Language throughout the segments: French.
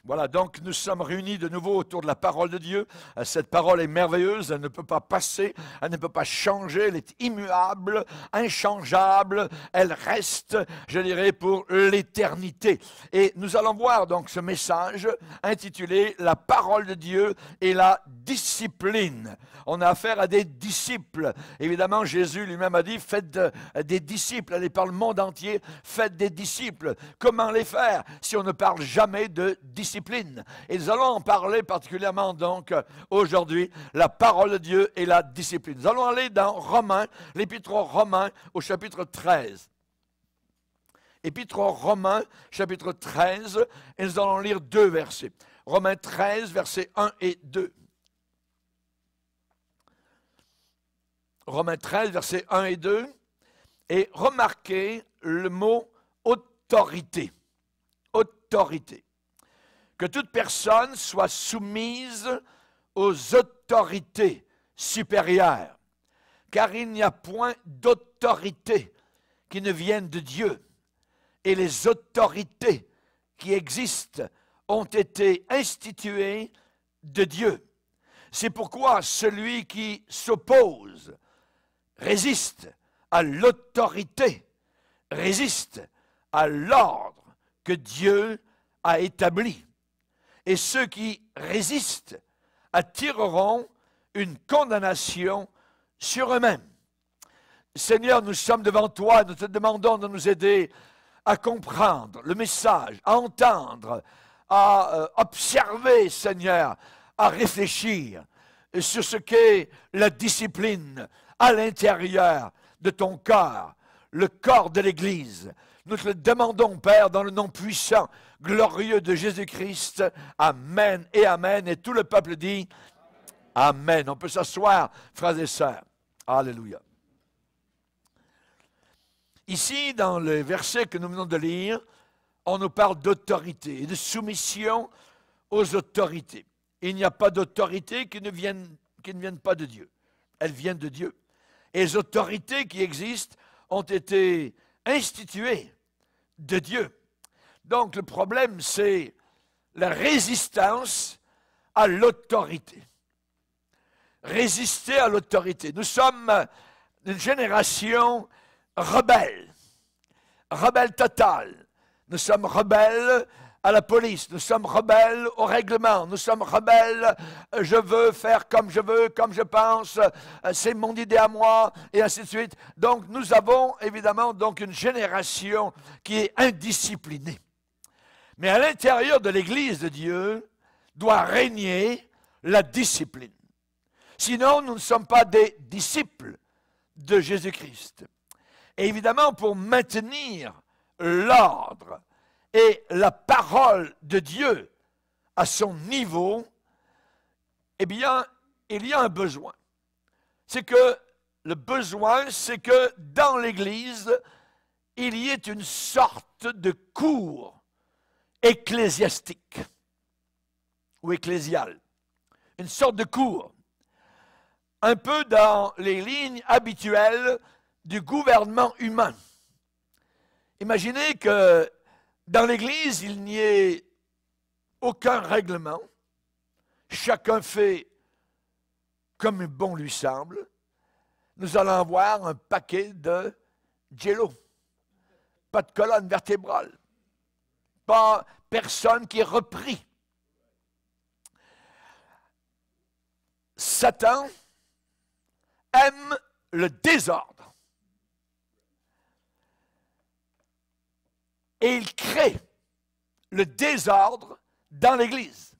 Voilà, donc nous sommes réunis de nouveau autour de la parole de Dieu. Cette parole est merveilleuse, elle ne peut pas passer, elle ne peut pas changer, elle est immuable, inchangeable, elle reste, je dirais, pour l'éternité. Et nous allons voir donc ce message intitulé « La parole de Dieu et la discipline ». On a affaire à des disciples. Évidemment, Jésus lui-même a dit « Faites des disciples, allez par le monde entier, faites des disciples ». Comment les faire si on ne parle jamais de discipline? Et nous allons en parler particulièrement donc aujourd'hui, la parole de Dieu et la discipline. Nous allons aller dans Romains, l'épître aux Romains au chapitre 13. Épître aux Romains, chapitre 13, et nous allons lire deux versets. Romains 13, versets 1 et 2. Romains 13, versets 1 et 2. Et remarquez le mot autorité. Autorité. Que toute personne soit soumise aux autorités supérieures, car il n'y a point d'autorité qui ne vienne de Dieu, et les autorités qui existent ont été instituées de Dieu. C'est pourquoi celui qui s'oppose résiste à l'autorité, résiste à l'ordre que Dieu a établi. Et ceux qui résistent attireront une condamnation sur eux-mêmes. Seigneur, nous sommes devant toi, nous te demandons de nous aider à comprendre le message, à entendre, à observer, Seigneur, à réfléchir sur ce qu'est la discipline à l'intérieur de ton corps, le corps de l'Église. Nous te le demandons, Père, dans le nom puissant, glorieux de Jésus-Christ. Amen et Amen. Et tout le peuple dit Amen. On peut s'asseoir, frères et sœurs. Alléluia. Ici, dans le verset que nous venons de lire, on nous parle d'autorité et de soumission aux autorités. Il n'y a pas d'autorité qui ne vienne pas de Dieu. Elles viennent de Dieu. Et les autorités qui existent ont été instituées de Dieu. Donc le problème, c'est la résistance à l'autorité. Résister à l'autorité. Nous sommes une génération rebelle, rebelle totale. Nous sommes rebelles à la police, nous sommes rebelles au règlement, nous sommes rebelles, je veux faire comme je veux, comme je pense, c'est mon idée à moi, et ainsi de suite. Donc nous avons évidemment donc une génération qui est indisciplinée. Mais à l'intérieur de l'Église de Dieu doit régner la discipline. Sinon, nous ne sommes pas des disciples de Jésus-Christ. Et évidemment, pour maintenir l'ordre et la parole de Dieu à son niveau, eh bien, il y a un besoin. C'est que le besoin, c'est que dans l'Église, il y ait une sorte de cours ecclésiastique ou ecclésial. Une sorte de cours. Un peu dans les lignes habituelles du gouvernement humain. Imaginez que dans l'Église, il n'y ait aucun règlement. Chacun fait comme bon lui semble. Nous allons avoir un paquet de jello. Pas de colonne vertébrale. Pas personne qui est repris. Satan aime le désordre. Et il crée le désordre dans l'Église.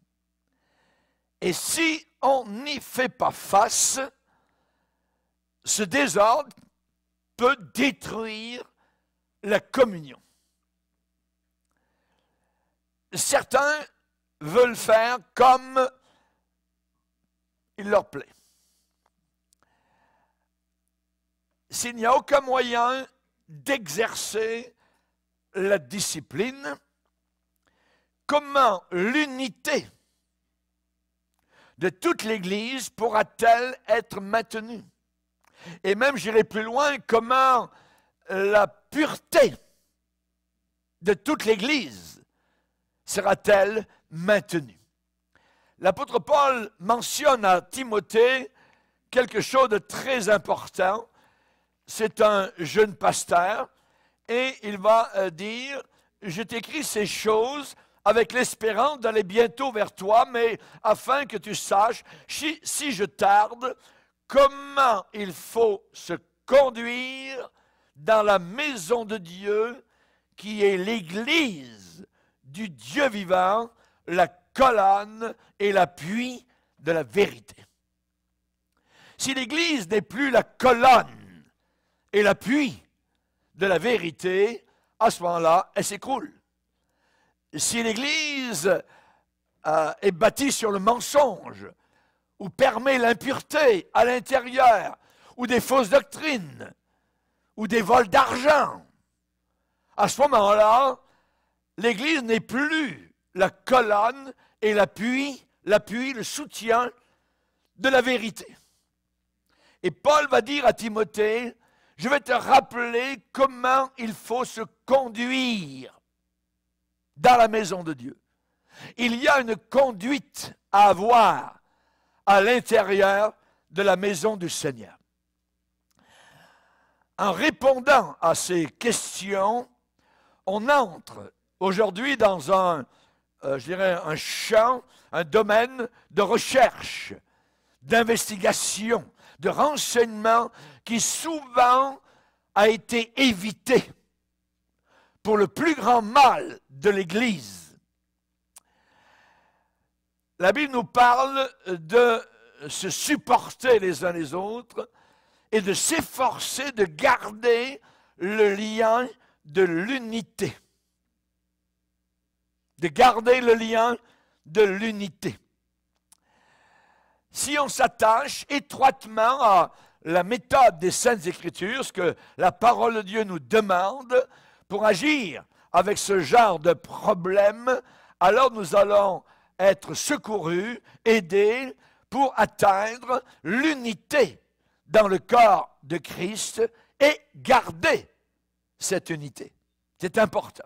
Et si on n'y fait pas face, ce désordre peut détruire la communion. Certains veulent faire comme il leur plaît. S'il n'y a aucun moyen d'exercer la discipline, comment l'unité de toute l'Église pourra-t-elle être maintenue? Et même, j'irai plus loin, comment la pureté de toute l'Église sera-t-elle maintenu. L'apôtre Paul mentionne à Timothée quelque chose de très important. C'est un jeune pasteur et il va dire « Je t'écris ces choses avec l'espérance d'aller bientôt vers toi, mais afin que tu saches, si je tarde, comment il faut se conduire dans la maison de Dieu qui est l'Église du Dieu vivant, la colonne et l'appui de la vérité. » Si l'Église n'est plus la colonne et l'appui de la vérité, à ce moment-là, elle s'écroule. Si l'Église est bâtie sur le mensonge, ou permet l'impureté à l'intérieur, ou des fausses doctrines, ou des vols d'argent, à ce moment-là, l'Église n'est plus la colonne et l'appui, le soutien de la vérité. Et Paul va dire à Timothée, je vais te rappeler comment il faut se conduire dans la maison de Dieu. Il y a une conduite à avoir à l'intérieur de la maison du Seigneur. En répondant à ces questions, on entre aujourd'hui dans un champ, un domaine de recherche, d'investigation, de renseignement qui souvent a été évité pour le plus grand mal de l'Église. La Bible nous parle de se supporter les uns les autres et de s'efforcer de garder le lien de l'unité. De garder le lien de l'unité. Si on s'attache étroitement à la méthode des Saintes Écritures, ce que la parole de Dieu nous demande pour agir avec ce genre de problème, alors nous allons être secourus, aidés pour atteindre l'unité dans le corps de Christ et garder cette unité. C'est important.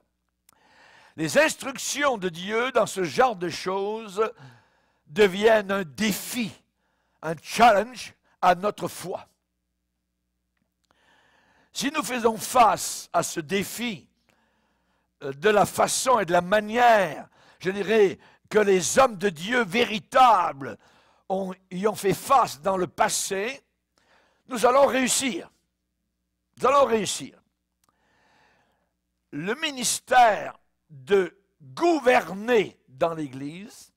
Les instructions de Dieu dans ce genre de choses deviennent un défi, un challenge à notre foi. Si nous faisons face à ce défi de la façon et de la manière, je dirais, que les hommes de Dieu véritables y ont fait face dans le passé, nous allons réussir. Nous allons réussir. Le ministère de gouverner dans l'Église,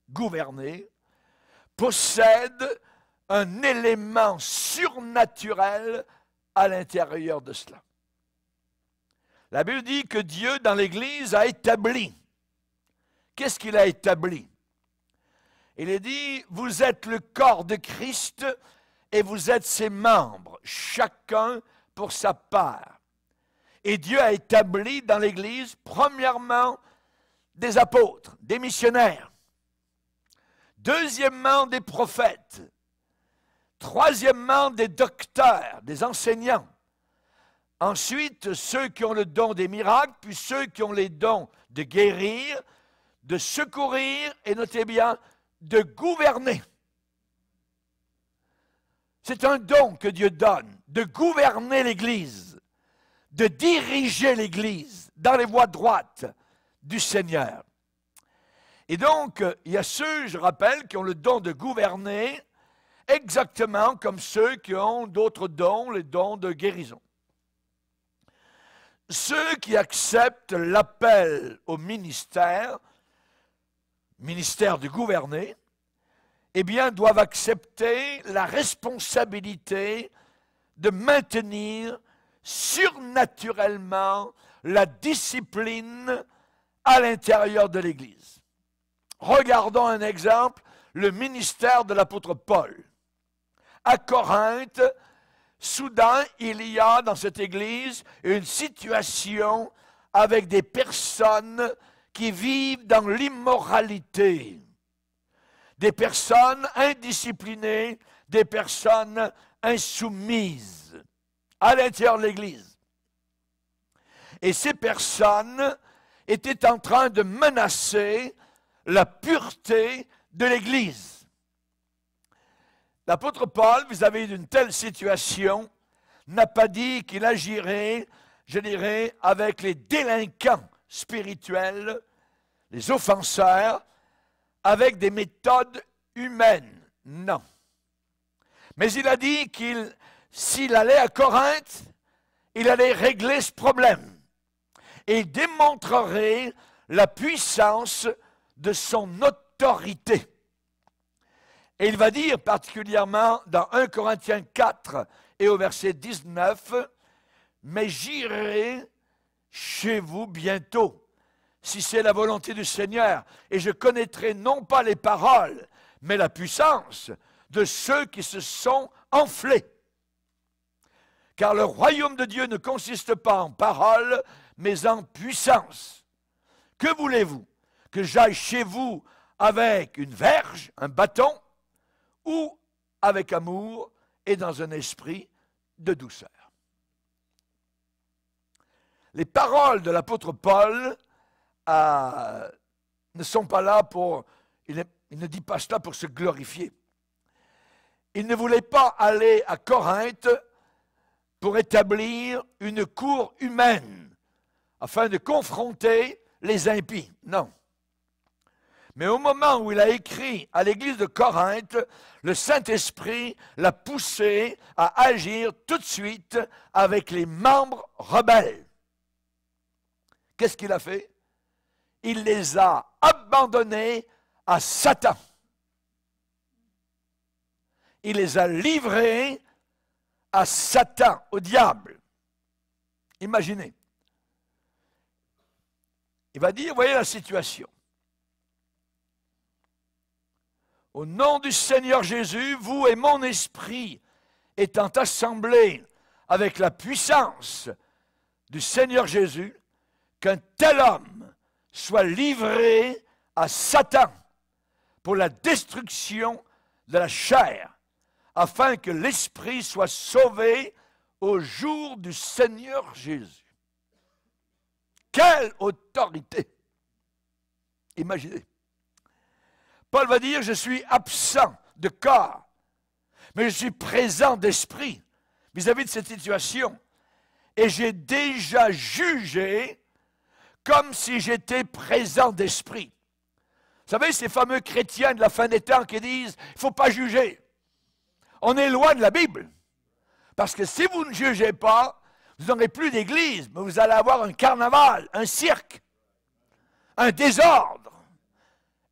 gouverner, possède un élément surnaturel à l'intérieur de cela. La Bible dit que Dieu, dans l'Église, a établi. Qu'est-ce qu'il a établi? Il est dit, vous êtes le corps de Christ et vous êtes ses membres, chacun pour sa part. Et Dieu a établi dans l'Église, premièrement, des apôtres, des missionnaires. Deuxièmement, des prophètes. Troisièmement, des docteurs, des enseignants. Ensuite, ceux qui ont le don des miracles, puis ceux qui ont les dons de guérir, de secourir et, notez bien, de gouverner. C'est un don que Dieu donne, de gouverner l'Église, de diriger l'Église dans les voies droites du Seigneur. Et donc, il y a ceux, je rappelle, qui ont le don de gouverner, exactement comme ceux qui ont d'autres dons, les dons de guérison. Ceux qui acceptent l'appel au ministère de gouverner, eh bien, doivent accepter la responsabilité de maintenir surnaturellement la discipline à l'intérieur de l'Église. Regardons un exemple, le ministère de l'apôtre Paul. À Corinthe, soudain, il y a dans cette Église une situation avec des personnes qui vivent dans l'immoralité. Des personnes indisciplinées, des personnes insoumises à l'intérieur de l'Église. Et ces personnes était en train de menacer la pureté de l'Église. L'apôtre Paul, vis-à-vis d'une telle situation, n'a pas dit qu'il agirait, je dirais, avec les délinquants spirituels, les offenseurs, avec des méthodes humaines. Non. Mais il a dit qu'il, s'il allait à Corinthe, il allait régler ce problème. Et il démontrerait la puissance de son autorité. Et il va dire particulièrement dans 1 Corinthiens 4 et au verset 19, « Mais j'irai chez vous bientôt, si c'est la volonté du Seigneur, et je connaîtrai non pas les paroles, mais la puissance de ceux qui se sont enflés. Car le royaume de Dieu ne consiste pas en paroles, mais en puissance. Que voulez-vous? Que j'aille chez vous avec une verge, un bâton, ou avec amour et dans un esprit de douceur? » Les paroles de l'apôtre Paul ne sont pas là pour... Il ne dit pas cela pour se glorifier. Il ne voulait pas aller à Corinthe pour établir une cour humaine afin de confronter les impies. Non. Mais au moment où il a écrit à l'église de Corinthe, le Saint-Esprit l'a poussé à agir tout de suite avec les membres rebelles. Qu'est-ce qu'il a fait? Il les a abandonnés à Satan. Il les a livrés à Satan, au diable. Imaginez. Il va dire, voyez la situation. Au nom du Seigneur Jésus, vous et mon esprit étant assemblés avec la puissance du Seigneur Jésus, qu'un tel homme soit livré à Satan pour la destruction de la chair, afin que l'esprit soit sauvé au jour du Seigneur Jésus. Quelle autorité! Imaginez. Paul va dire, je suis absent de corps, mais je suis présent d'esprit vis-à-vis de cette situation. Et j'ai déjà jugé comme si j'étais présent d'esprit. Vous savez, ces fameux chrétiens de la fin des temps qui disent, il ne faut pas juger. On est loin de la Bible. Parce que si vous ne jugez pas, vous n'aurez plus d'église, mais vous allez avoir un carnaval, un cirque, un désordre.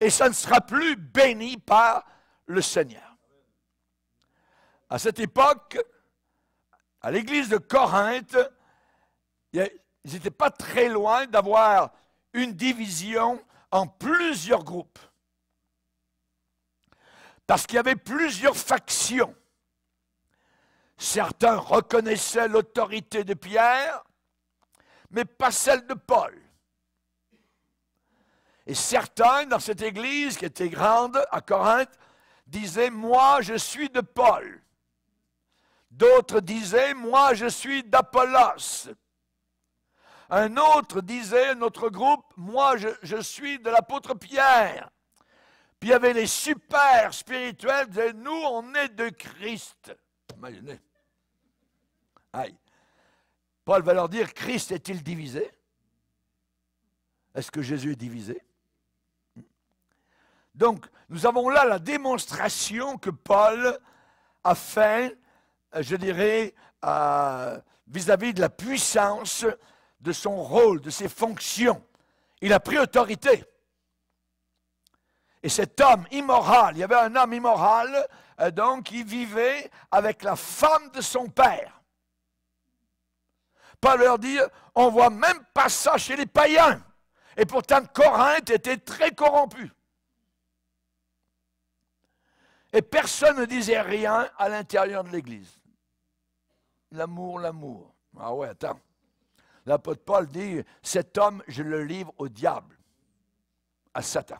Et ça ne sera plus béni par le Seigneur. À cette époque, à l'église de Corinthe, ils n'étaient pas très loin d'avoir une division en plusieurs groupes. Parce qu'il y avait plusieurs factions. Certains reconnaissaient l'autorité de Pierre, mais pas celle de Paul. Et certains, dans cette église qui était grande à Corinthe, disaient « Moi, je suis de Paul ». D'autres disaient « Moi, je suis d'Apollos ». Un autre disait, un autre groupe « Moi, je suis de l'apôtre Pierre ». Puis il y avait les super spirituels qui disaient « Nous, on est de Christ ». Imaginez. Aïe. Paul va leur dire, Christ est-il divisé? Est-ce que Jésus est divisé? Donc, nous avons là la démonstration que Paul a fait, je dirais, vis-à-vis de la puissance de son rôle, de ses fonctions. Il a pris autorité. Et cet homme immoral, il y avait un homme immoral, donc, qui vivait avec la femme de son père. Paul leur dit, on ne voit même pas ça chez les païens. Et pourtant, Corinthe était très corrompu. Et personne ne disait rien à l'intérieur de l'Église. L'amour, l'amour. Ah ouais, attends. L'apôtre Paul dit, cet homme, je le livre au diable, à Satan.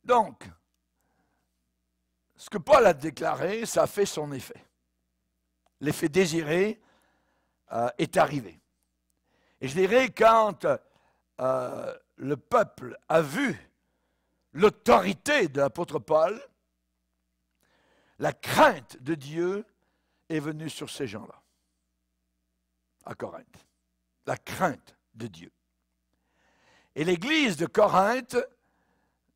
Donc, ce que Paul a déclaré, ça a fait son effet. L'effet désiré est arrivé. Et je dirais, quand le peuple a vu l'autorité de l'apôtre Paul, la crainte de Dieu est venue sur ces gens-là, à Corinthe. La crainte de Dieu. Et l'église de Corinthe,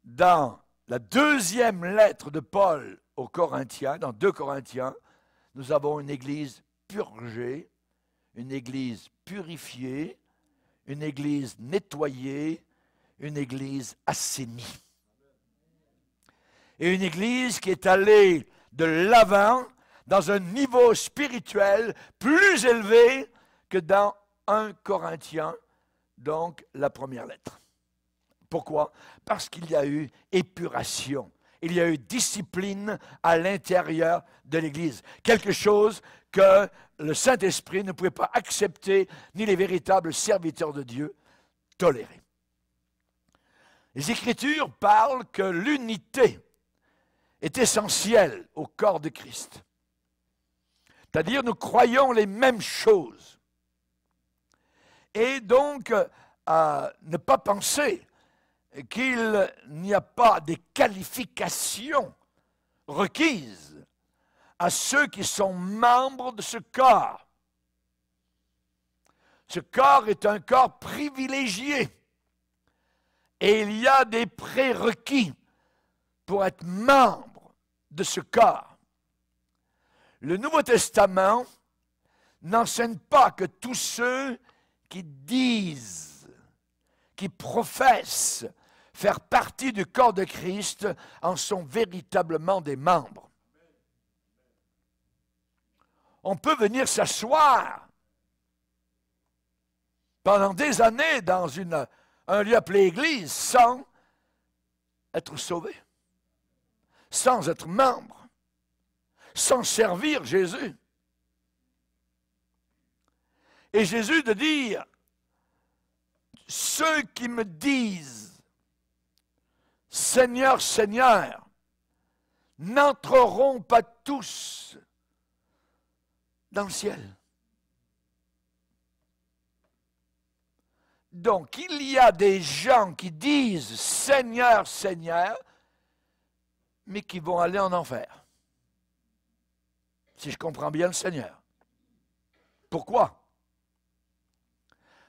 dans la deuxième lettre de Paul aux Corinthiens, dans 2 Corinthiens, nous avons une église purgée, une église purifiée, une église nettoyée, une église assainie. Et une église qui est allée de l'avant dans un niveau spirituel plus élevé que dans 1 Corinthiens, donc la première lettre. Pourquoi? Parce qu'il y a eu épuration. Il y a eu discipline à l'intérieur de l'Église. Quelque chose que le Saint-Esprit ne pouvait pas accepter, ni les véritables serviteurs de Dieu tolérer. Les Écritures parlent que l'unité est essentielle au corps de Christ. C'est-à-dire, nous croyons les mêmes choses. Et donc, ne pas penser qu'il n'y a pas des qualifications requises à ceux qui sont membres de ce corps. Ce corps est un corps privilégié et il y a des prérequis pour être membre de ce corps. Le Nouveau Testament n'enseigne pas que tous ceux qui disent, qui professent faire partie du corps de Christ en sont véritablement des membres. On peut venir s'asseoir pendant des années dans un lieu appelé Église sans être sauvé, sans être membre, sans servir Jésus. Et Jésus de dire, ceux qui me disent, Seigneur, Seigneur, n'entreront pas tous dans le ciel. Donc, il y a des gens qui disent Seigneur, Seigneur, mais qui vont aller en enfer. Si je comprends bien le Seigneur. Pourquoi?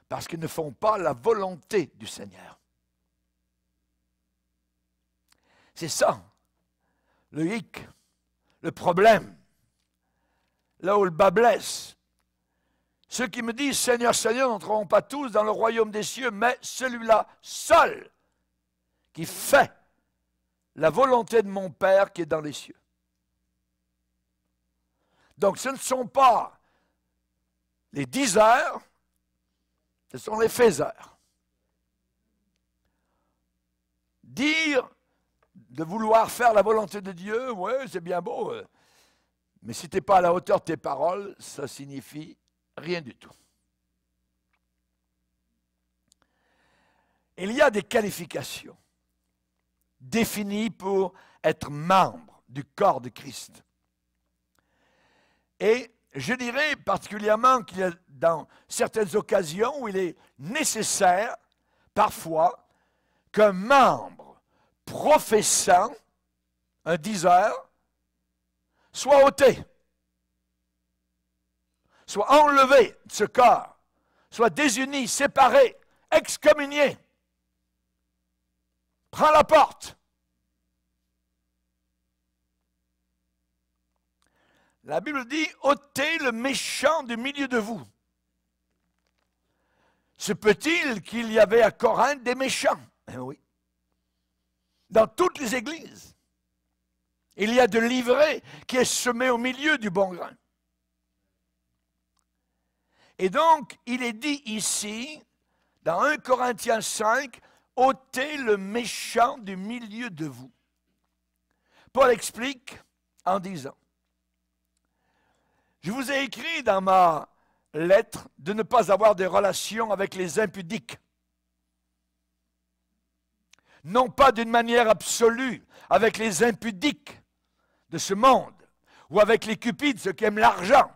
Parce qu'ils ne font pas la volonté du Seigneur. C'est ça, le hic, le problème, là où le bas blesse. Ceux qui me disent Seigneur, Seigneur n'entreront pas tous dans le royaume des cieux, mais celui-là seul qui fait la volonté de mon Père qui est dans les cieux. Donc ce ne sont pas les diseurs, ce sont les faiseurs. Dire de vouloir faire la volonté de Dieu, oui, c'est bien beau, mais si tu n'es pas à la hauteur de tes paroles, ça signifie rien du tout. Il y a des qualifications définies pour être membre du corps de Christ. Et je dirais particulièrement qu'il y a dans certaines occasions où il est nécessaire, parfois, qu'un membre professant, un diseur, soit ôté, soit enlevé de ce corps, soit désuni, séparé, excommunié. Prends la porte. La Bible dit, ôtez le méchant du milieu de vous. Se peut-il qu'il y avait à Corinthe des méchants? Eh oui. Dans toutes les églises, il y a de l'ivraie qui est semé au milieu du bon grain. Et donc, il est dit ici, dans 1 Corinthiens 5, ôtez le méchant du milieu de vous. Paul explique en disant, je vous ai écrit dans ma lettre de ne pas avoir des relations avec les impudiques. Non pas d'une manière absolue avec les impudiques de ce monde, ou avec les cupides, ceux qui aiment l'argent,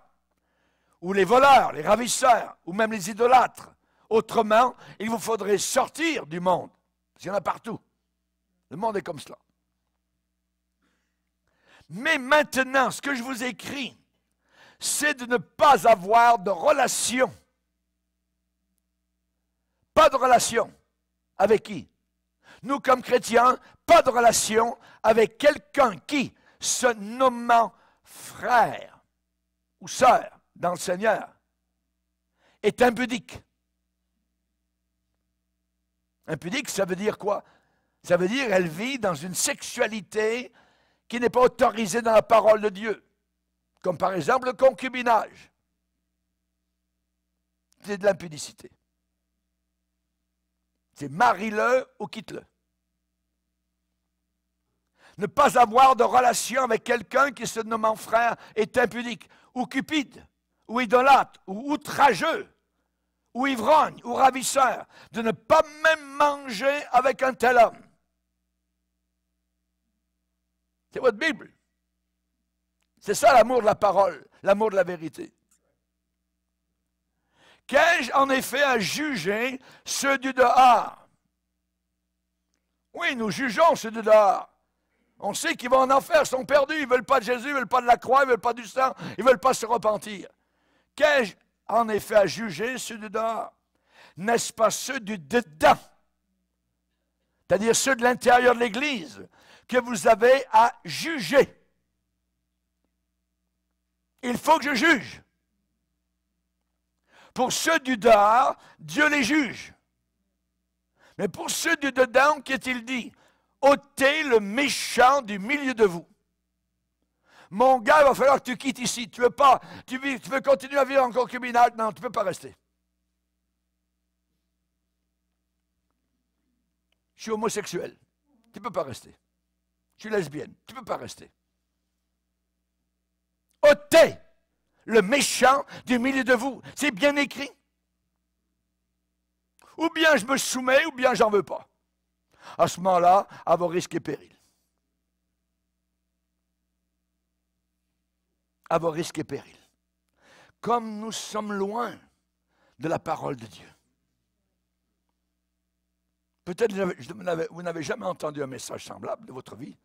ou les voleurs, les ravisseurs, ou même les idolâtres, Autrement, il vous faudrait sortir du monde. Parce qu'il y en a partout. Le monde est comme cela. Mais maintenant, ce que je vous écris, c'est de ne pas avoir de relation. Pas de relation. Avec qui? Nous, comme chrétiens, pas de relation avec quelqu'un qui, se nommant frère ou sœur dans le Seigneur, est impudique. Impudique, ça veut dire quoi? Ça veut dire qu'elle vit dans une sexualité qui n'est pas autorisée dans la parole de Dieu. Comme par exemple le concubinage. C'est de l'impudicité. C'est marie-le ou quitte-le. Ne pas avoir de relation avec quelqu'un qui se nommant frère est impudique, ou cupide, ou idolâtre, ou outrageux, ou ivrogne, ou ravisseur, de ne pas même manger avec un tel homme. C'est votre Bible. C'est ça l'amour de la parole, l'amour de la vérité. Qu'ai-je en effet à juger ceux du dehors? Oui, nous jugeons ceux du dehors. On sait qu'ils vont en enfer, ils sont perdus, ils ne veulent pas de Jésus, ils ne veulent pas de la croix, ils ne veulent pas du sang, ils ne veulent pas se repentir. Qu'ai-je en effet à juger ceux du dehors? N'est-ce pas ceux du dedans? C'est-à-dire ceux de l'intérieur de l'Église que vous avez à juger. Il faut que je juge. Pour ceux du dehors, Dieu les juge. Mais pour ceux du dedans, qu'est-il dit? Ôtez le méchant du milieu de vous. Mon gars, il va falloir que tu quittes ici. Tu veux pas, tu veux continuer à vivre en concubinage? Non, tu ne peux pas rester. Je suis homosexuel. Tu ne peux pas rester. Je suis lesbienne. Tu ne peux pas rester. Ôtez le méchant du milieu de vous. C'est bien écrit. Ou bien je me soumets, ou bien j'en veux pas. À ce moment-là, à vos risques et périls. À vos risques et périls. Comme nous sommes loin de la parole de Dieu. Peut-être que vous n'avez jamais entendu un message semblable de votre vie.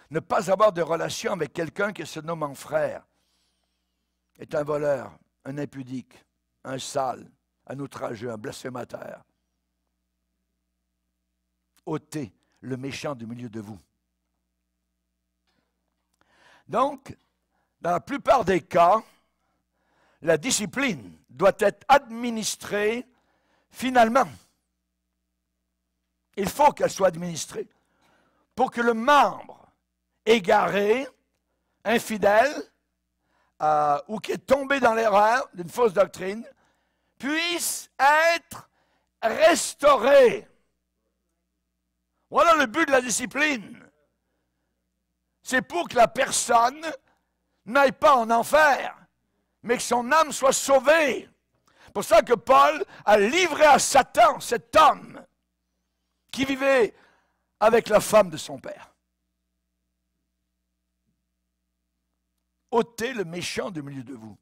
Ne pas avoir de relation avec quelqu'un qui se nomme en frère est un voleur, un impudique, un sale, un outrageux, un blasphémateur. Ôtez le méchant du milieu de vous. Donc, dans la plupart des cas, la discipline doit être administrée finalement. Il faut qu'elle soit administrée pour que le membre égaré, infidèle, ou qui est tombé dans l'erreur d'une fausse doctrine, puisse être restauré. Voilà le but de la discipline. C'est pour que la personne n'aille pas en enfer, mais que son âme soit sauvée. C'est pour ça que Paul a livré à Satan cet homme qui vivait avec la femme de son père. Ôtez le méchant du milieu de vous.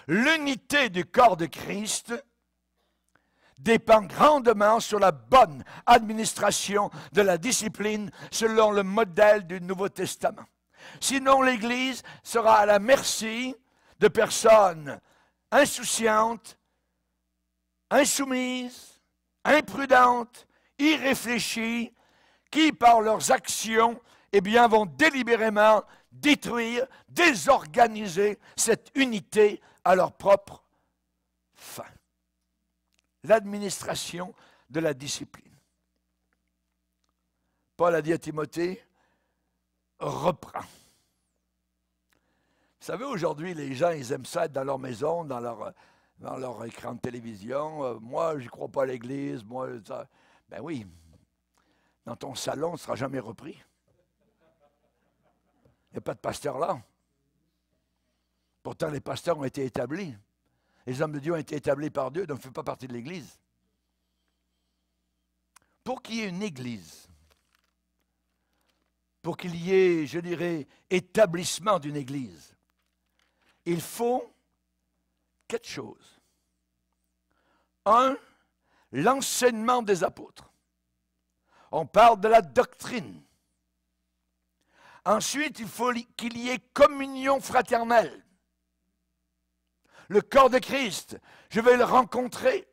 L'unité du corps de Christ dépend grandement sur la bonne administration de la discipline selon le modèle du Nouveau Testament. Sinon, l'Église sera à la merci de personnes insouciantes, insoumises, imprudentes, irréfléchies, qui, par leurs actions, eh bien, vont délibérément détruire, désorganiser cette unité à leur propre fin. L'administration de la discipline. Paul a dit à Timothée, reprends. Vous savez, aujourd'hui, les gens, ils aiment ça être dans leur maison, dans leur écran de télévision. Moi, je ne crois pas à l'Église. Moi, ça. Ben oui, dans ton salon, tu ne seras jamais repris. Il n'y a pas de pasteur là. Pourtant, les pasteurs ont été établis. Les hommes de Dieu ont été établis par Dieu, donc ne font pas partie de l'Église. Pour qu'il y ait une Église, pour qu'il y ait, je dirais, établissement d'une Église, il faut quatre choses. Un, l'enseignement des apôtres. On parle de la doctrine. Ensuite, il faut qu'il y ait communion fraternelle. Le corps de Christ, je vais le rencontrer.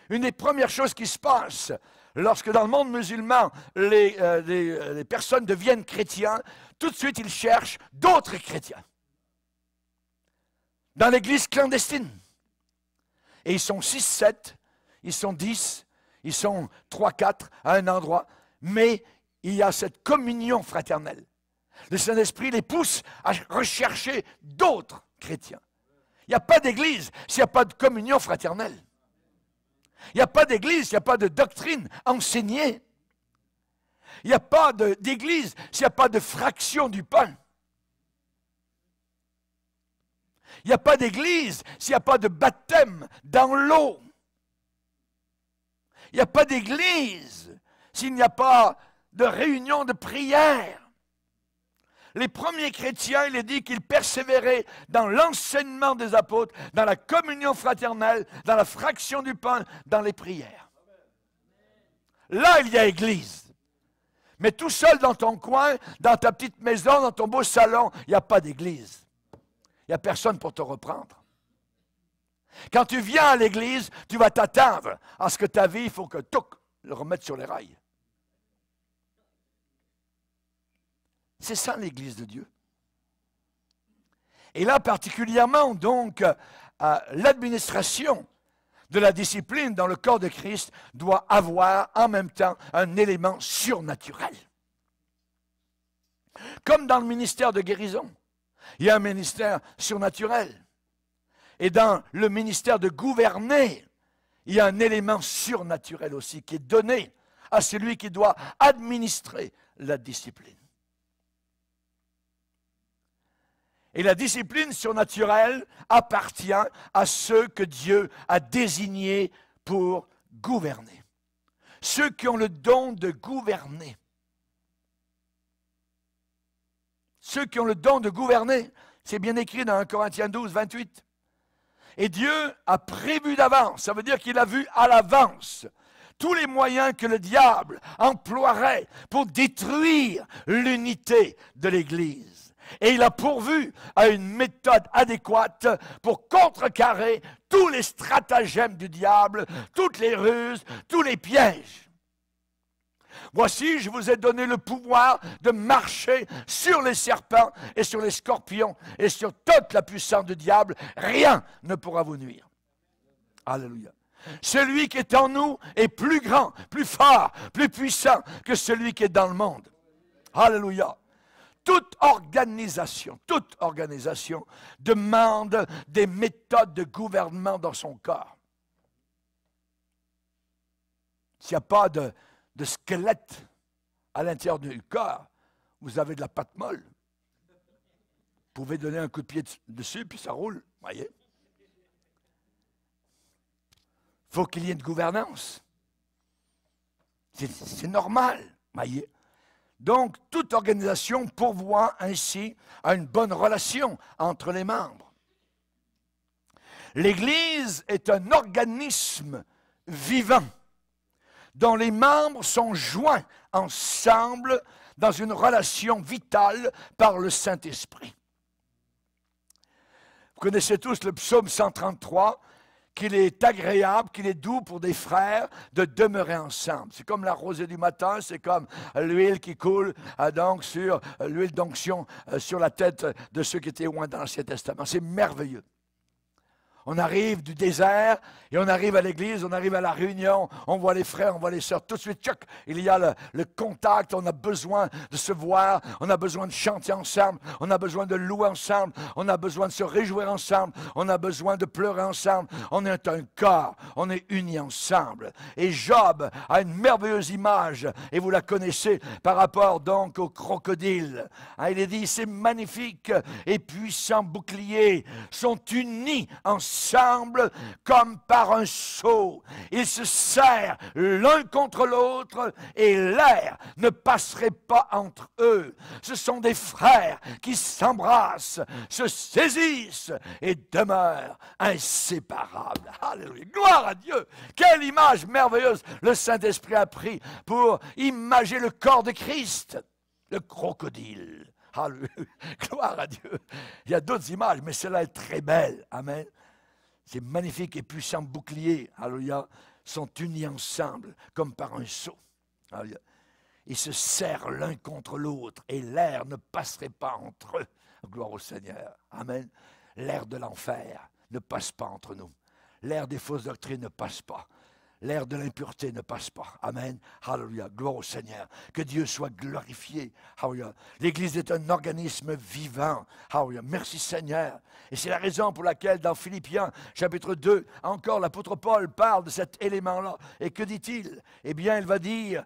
Une des premières choses qui se passe lorsque dans le monde musulman, les personnes deviennent chrétiens, tout de suite ils cherchent d'autres chrétiens. Dans l'église clandestine. Et ils sont 6, 7, ils sont 10, ils sont 3, 4 à un endroit, mais il y a cette communion fraternelle. Le Saint-Esprit les pousse à rechercher d'autres chrétiens. Il n'y a pas d'église s'il n'y a pas de communion fraternelle. Il n'y a pas d'église s'il n'y a pas de doctrine enseignée. Il n'y a pas d'église s'il n'y a pas de fraction du pain. Il n'y a pas d'église s'il n'y a pas de baptême dans l'eau. Il n'y a pas d'église s'il n'y a pas de réunion de prière. Les premiers chrétiens, il est dit qu'ils persévéraient dans l'enseignement des apôtres, dans la communion fraternelle, dans la fraction du pain, dans les prières. Là, il y a église. Mais tout seul dans ton coin, dans ta petite maison, dans ton beau salon, il n'y a pas d'église. Il n'y a personne pour te reprendre. Quand tu viens à l'église, tu vas t'attendre à ce que ta vie, il faut que tu le remettes sur les rails. C'est ça l'église de Dieu. Et là, particulièrement, donc, l'administration de la discipline dans le corps de Christ doit avoir en même temps un élément surnaturel. Comme dans le ministère de guérison, il y a un ministère surnaturel. Et dans le ministère de gouverner, il y a un élément surnaturel aussi qui est donné à celui qui doit administrer la discipline. Et la discipline surnaturelle appartient à ceux que Dieu a désignés pour gouverner. Ceux qui ont le don de gouverner. Ceux qui ont le don de gouverner, c'est bien écrit dans 1 Corinthiens 12, 28. Et Dieu a prévu d'avance, ça veut dire qu'il a vu à l'avance tous les moyens que le diable emploierait pour détruire l'unité de l'Église. Et il a pourvu à une méthode adéquate pour contrecarrer tous les stratagèmes du diable, toutes les ruses, tous les pièges. Voici, je vous ai donné le pouvoir de marcher sur les serpents et sur les scorpions et sur toute la puissance du diable. Rien ne pourra vous nuire. Alléluia. Celui qui est en nous est plus grand, plus fort, plus puissant que celui qui est dans le monde. Alléluia. Toute organisation demande des méthodes de gouvernement dans son corps. S'il n'y a pas de squelette à l'intérieur du corps, vous avez de la pâte molle. Vous pouvez donner un coup de pied dessus, puis ça roule, voyez. Il faut qu'il y ait une gouvernance. C'est normal, voyez. Donc, toute organisation pourvoit ainsi à une bonne relation entre les membres. L'Église est un organisme vivant dont les membres sont joints ensemble dans une relation vitale par le Saint-Esprit. Vous connaissez tous le psaume 133, qu'il est agréable, qu'il est doux pour des frères de demeurer ensemble. C'est comme la rosée du matin, c'est comme l'huile qui coule donc sur l'huile d'onction sur la tête de ceux qui étaient oints dans l'Ancien Testament. C'est merveilleux. On arrive du désert et on arrive à l'église, on arrive à la réunion, on voit les frères, on voit les sœurs. Tout de suite, tchoc, il y a le contact, on a besoin de se voir, on a besoin de chanter ensemble, on a besoin de louer ensemble, on a besoin de se réjouir ensemble, on a besoin de pleurer ensemble. On est un corps, on est unis ensemble. Et Job a une merveilleuse image, et vous la connaissez par rapport donc au crocodile. Il est dit, ces magnifiques et puissants boucliers sont unis ensemble ensemble comme par un seau. Ils se serrent l'un contre l'autre et l'air ne passerait pas entre eux. Ce sont des frères qui s'embrassent, se saisissent et demeurent inséparables. Alléluia. Gloire à Dieu. Quelle image merveilleuse le Saint-Esprit a pris pour imager le corps de Christ. Le crocodile. Alléluia. Gloire à Dieu. Il y a d'autres images, mais celle-là est très belle. Amen. Ces magnifiques et puissants boucliers, alléluia, sont unis ensemble comme par un seau. Alléluia. Ils se serrent l'un contre l'autre et l'air ne passerait pas entre eux. Gloire au Seigneur. Amen. L'air de l'enfer ne passe pas entre nous. L'air des fausses doctrines ne passe pas. L'air de l'impureté ne passe pas. Amen. Alléluia. Gloire au Seigneur. Que Dieu soit glorifié. Alléluia. L'Église est un organisme vivant. Alléluia. Merci Seigneur. Et c'est la raison pour laquelle dans Philippiens, chapitre 2, encore l'apôtre Paul parle de cet élément-là. Et que dit-il? Eh bien, il va dire,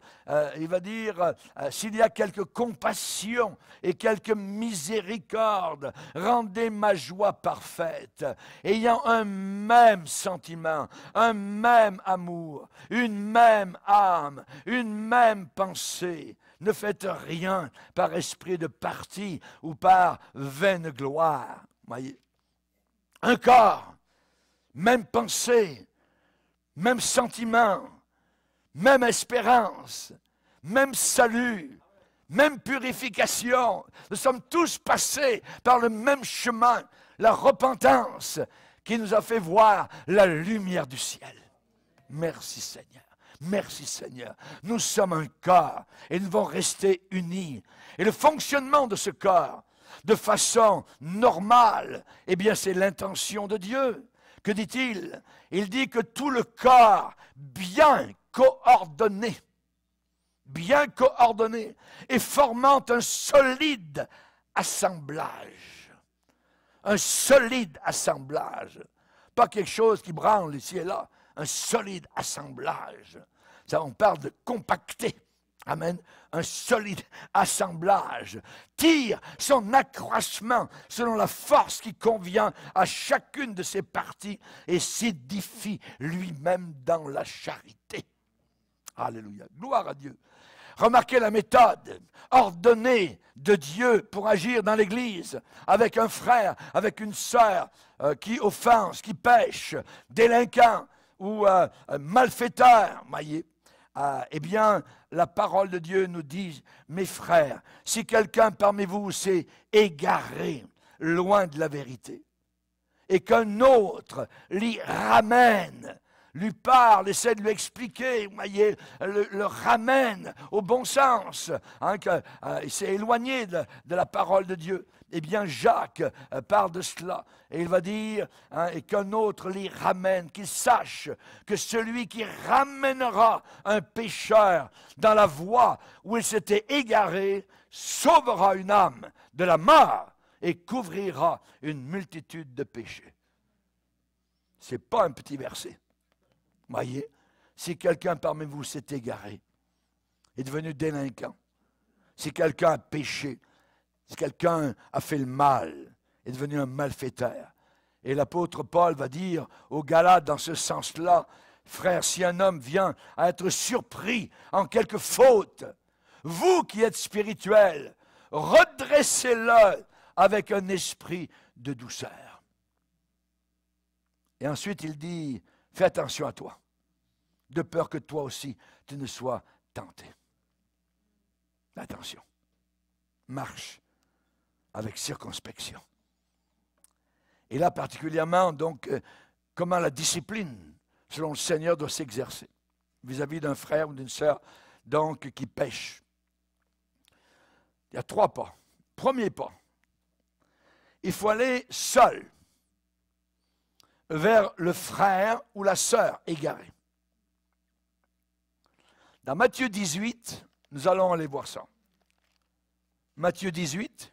s'il y a quelque compassion et quelque miséricorde, rendez ma joie parfaite, ayant un même sentiment, un même amour, une même âme, une même pensée. Ne faites rien par esprit de parti ou par vaine gloire. Voyez, un corps, même pensée, même sentiment, même espérance, même salut, même purification. Nous sommes tous passés par le même chemin, la repentance qui nous a fait voir la lumière du ciel. Merci Seigneur. Merci Seigneur. Nous sommes un corps et nous devons rester unis. Et le fonctionnement de ce corps, de façon normale, eh bien c'est l'intention de Dieu. Que dit-il? Il dit que tout le corps bien coordonné, et formant un solide assemblage. Un solide assemblage. Pas quelque chose qui branle ici et là. Un solide assemblage. Ça, on parle de compacter. Amen. Un solide assemblage. Tire son accroissement selon la force qui convient à chacune de ses parties et s'édifie lui-même dans la charité. Alléluia. Gloire à Dieu. Remarquez la méthode ordonnée de Dieu pour agir dans l'Église, avec un frère, avec une sœur qui offense, qui pêche, délinquant ou malfaiteur, voyez. Eh bien, la parole de Dieu nous dit, mes frères, si quelqu'un parmi vous s'est égaré loin de la vérité, et qu'un autre l'y ramène, lui parle, essaie de lui expliquer, vous voyez, le ramène au bon sens, hein, il s'est éloigné de la parole de Dieu. Eh bien, Jacques parle de cela, et il va dire, hein, et qu'un autre l'y ramène, qu'il sache que celui qui ramènera un pécheur dans la voie où il s'était égaré, sauvera une âme de la mort et couvrira une multitude de péchés. Ce n'est pas un petit verset. Voyez, si quelqu'un parmi vous s'est égaré, est devenu délinquant, si quelqu'un a péché, si quelqu'un a fait le mal, est devenu un malfaiteur, et l'apôtre Paul va dire aux Galates dans ce sens-là, frère, si un homme vient à être surpris en quelque faute, vous qui êtes spirituels, redressez-le avec un esprit de douceur. Et ensuite il dit, fais attention à toi, de peur que toi aussi, tu ne sois tenté. Attention. Marche avec circonspection. Et là, particulièrement, donc, comment la discipline, selon le Seigneur, doit s'exercer vis-à-vis d'un frère ou d'une sœur, donc, qui pêche. Il y a 3 pas. Premier pas, il faut aller seul vers le frère ou la sœur égarée. Dans Matthieu 18, nous allons aller voir ça. Matthieu 18,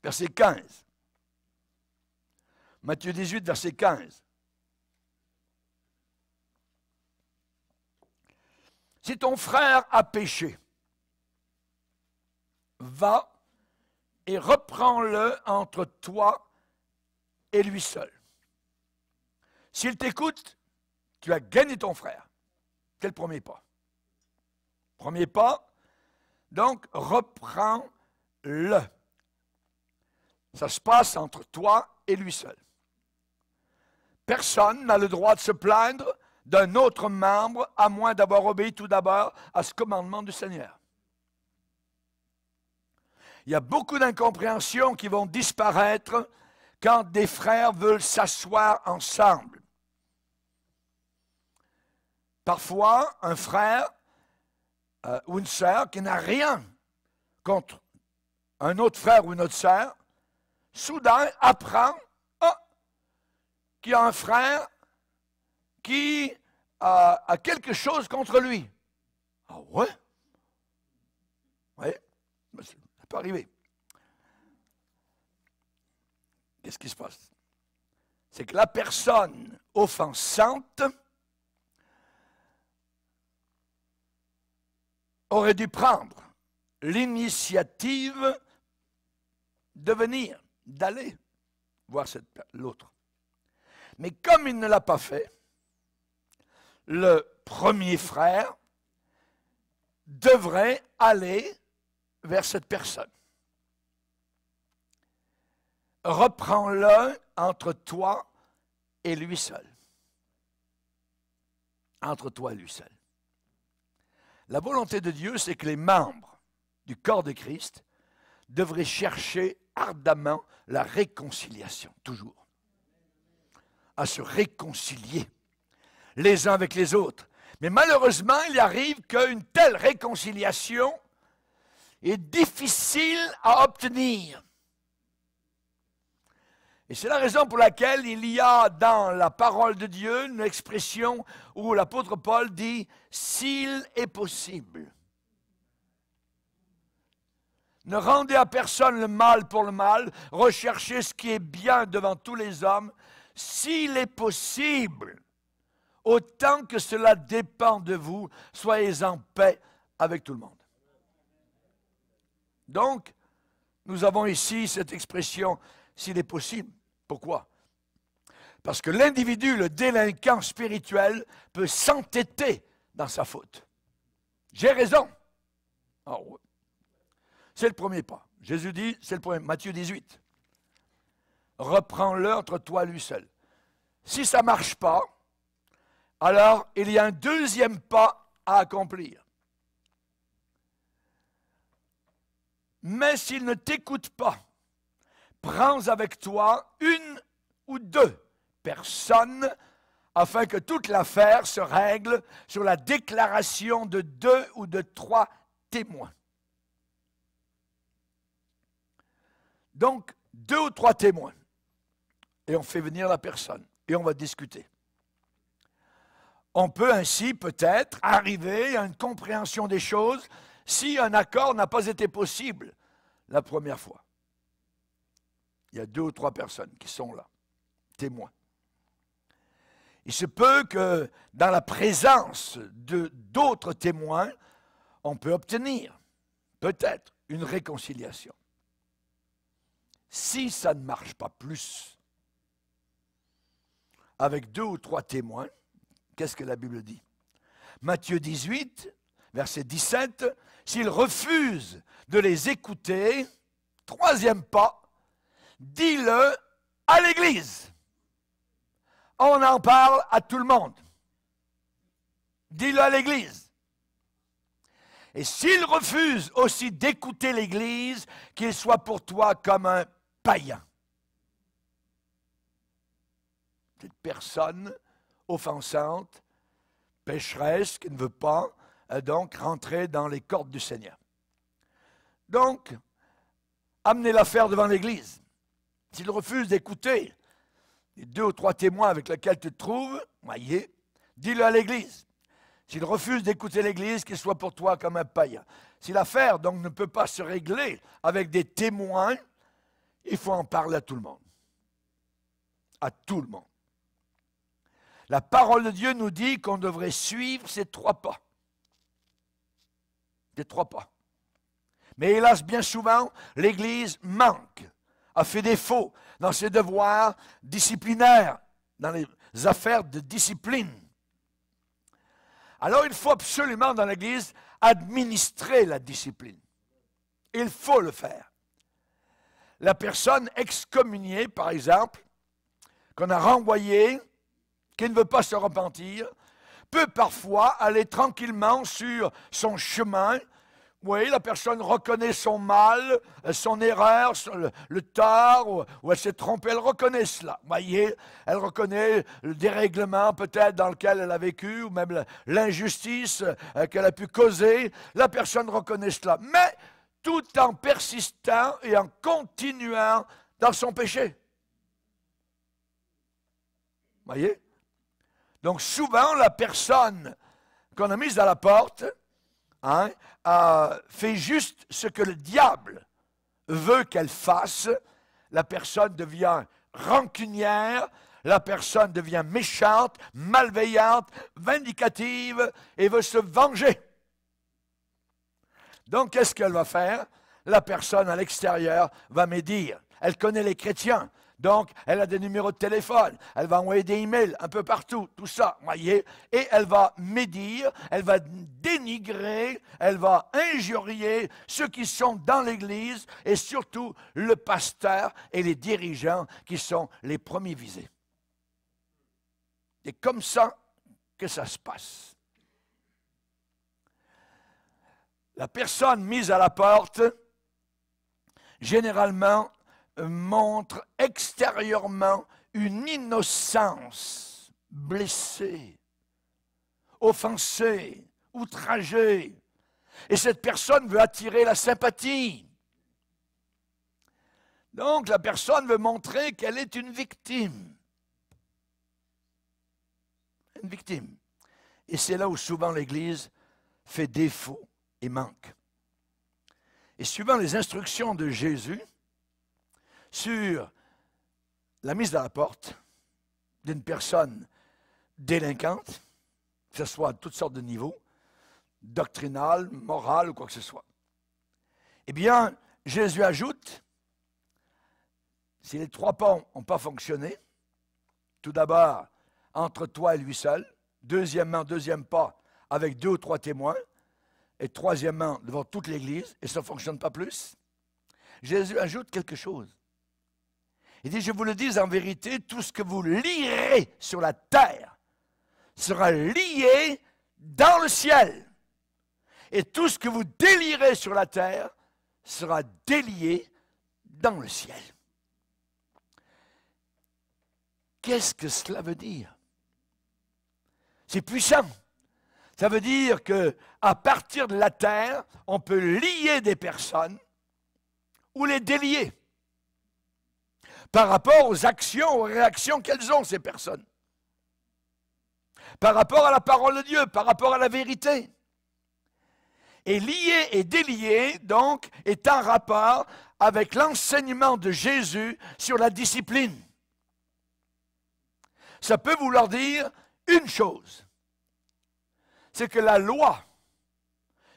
verset 15. Matthieu 18, verset 15. Si ton frère a péché, va et reprends-le entre toi et lui seul. S'il t'écoute, tu as gagné ton frère. C'est le premier pas. Premier pas, donc reprends-le. Ça se passe entre toi et lui seul. Personne n'a le droit de se plaindre d'un autre membre à moins d'avoir obéi tout d'abord à ce commandement du Seigneur. Il y a beaucoup d'incompréhensions qui vont disparaître quand des frères veulent s'asseoir ensemble. Parfois, un frère ou une sœur qui n'a rien contre un autre frère ou une autre sœur, soudain apprend qu'il y a un frère qui a quelque chose contre lui. Ah ouais? Oui, ça peut arriver. Qu'est-ce qui se passe? C'est que la personne offensante aurait dû prendre l'initiative de venir, d'aller voir l'autre. Mais comme il ne l'a pas fait, le premier frère devrait aller vers cette personne. Reprends-le entre toi et lui seul. Entre toi et lui seul. La volonté de Dieu, c'est que les membres du corps de Christ devraient chercher ardemment la réconciliation, toujours. À se réconcilier les uns avec les autres. Mais malheureusement, il arrive qu'une telle réconciliation est difficile à obtenir. Et c'est la raison pour laquelle il y a dans la parole de Dieu une expression où l'apôtre Paul dit « s'il est possible ». Ne rendez à personne le mal pour le mal, recherchez ce qui est bien devant tous les hommes, s'il est possible, autant que cela dépend de vous, soyez en paix avec tout le monde. Donc, nous avons ici cette expression « s'il est possible ». Pourquoi? Parce que l'individu, le délinquant spirituel, peut s'entêter dans sa faute. J'ai raison. Oh, ouais. C'est le premier pas. Jésus dit, c'est le premier. Matthieu 18. Reprends-le entre toi et lui seul. Si ça ne marche pas, alors il y a un deuxième pas à accomplir. Mais s'il ne t'écoute pas, prends avec toi une ou deux personnes afin que toute l'affaire se règle sur la déclaration de 2 ou de 3 témoins. Donc, 2 ou 3 témoins. Et on fait venir la personne. Et on va discuter. On peut ainsi peut-être arriver à une compréhension des choses si un accord n'a pas été possible la première fois. Il y a 2 ou 3 personnes qui sont là, témoins. Il se peut que dans la présence d'autres témoins, on peut obtenir peut-être une réconciliation. Si ça ne marche pas plus, avec 2 ou 3 témoins, qu'est-ce que la Bible dit? Matthieu 18, verset 17, s'ils refusent de les écouter, troisième pas, dis-le à l'Église. On en parle à tout le monde. Dis-le à l'Église. Et s'ils refusent aussi d'écouter l'Église, qu'il soit pour toi comme un païen. Cette personne offensante, pécheresse, qui ne veut pas donc rentrer dans les cordes du Seigneur. Donc, amenez l'affaire devant l'Église. S'il refuse d'écouter les 2 ou 3 témoins avec lesquels tu te trouves, voyez, dis-le à l'Église. S'il refuse d'écouter l'Église, qu'il soit pour toi comme un païen. Si l'affaire donc ne peut pas se régler avec des témoins, il faut en parler à tout le monde. À tout le monde. La parole de Dieu nous dit qu'on devrait suivre ces 3 pas. Des 3 pas. Mais hélas, bien souvent, l'Église manque, a fait défaut dans ses devoirs disciplinaires, dans affaires de discipline. Alors il faut absolument dans l'Église administrer la discipline. Il faut le faire. La personne excommuniée, par exemple, qu'on a renvoyée, qui ne veut pas se repentir, peut parfois aller tranquillement sur son chemin. Oui, la personne reconnaît son mal, son erreur, le tort, ou elle s'est trompée, elle reconnaît cela. Vous voyez, elle reconnaît le dérèglement peut-être dans lequel elle a vécu, ou même l'injustice qu'elle a pu causer. La personne reconnaît cela, mais tout en persistant et en continuant dans son péché. Vous voyez? Donc souvent, la personne qu'on a mise à la porte, fait juste ce que le diable veut qu'elle fasse. La personne devient rancunière, la personne devient méchante, malveillante, vindicative et veut se venger. Donc, qu'est-ce qu'elle va faire? La personne à l'extérieur va médire. Elle connaît les chrétiens. Donc, elle a des numéros de téléphone, elle va envoyer des emails un peu partout, tout ça, voyez, et elle va médire, elle va dénigrer, elle va injurier ceux qui sont dans l'Église et surtout le pasteur et les dirigeants qui sont les premiers visés. C'est comme ça que ça se passe. La personne mise à la porte, généralement, montre extérieurement une innocence blessée, offensée, outragée. Et cette personne veut attirer la sympathie. Donc la personne veut montrer qu'elle est une victime. Une victime. Et c'est là où souvent l'Église fait défaut et manque. Et suivant les instructions de Jésus, sur la mise à la porte d'une personne délinquante, que ce soit à toutes sortes de niveaux, doctrinal, moral ou quoi que ce soit. Eh bien, Jésus ajoute, si les trois ponts n'ont pas fonctionné, tout d'abord, entre toi et lui seul, deuxièmement, deuxième pas, avec 2 ou 3 témoins, et troisièmement, devant toute l'Église, et ça ne fonctionne pas plus, Jésus ajoute quelque chose. Il dit, je vous le dis en vérité, tout ce que vous lierez sur la terre sera lié dans le ciel. Et tout ce que vous délierez sur la terre sera délié dans le ciel. Qu'est-ce que cela veut dire? C'est puissant. Ça veut dire qu'à partir de la terre, on peut lier des personnes ou les délier par rapport aux actions, aux réactions qu'elles ont, ces personnes. Par rapport à la parole de Dieu, par rapport à la vérité. Et lier et délier, donc, est en rapport avec l'enseignement de Jésus sur la discipline. Ça peut vouloir dire une chose, c'est que la loi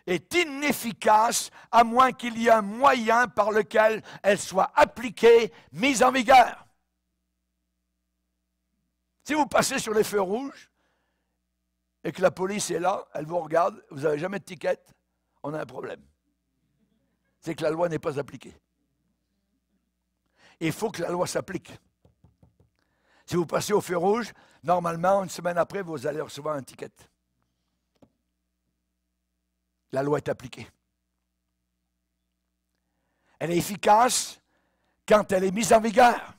est inefficace à moins qu'il y ait un moyen par lequel elle soit appliquée, mise en vigueur. Si vous passez sur les feux rouges et que la police est là, elle vous regarde, vous n'avez jamais de ticket, on a un problème. C'est que la loi n'est pas appliquée. Il faut que la loi s'applique. Si vous passez au feu rouge, normalement, une semaine après, vous allez recevoir un ticket. La loi est appliquée. Elle est efficace quand elle est mise en vigueur.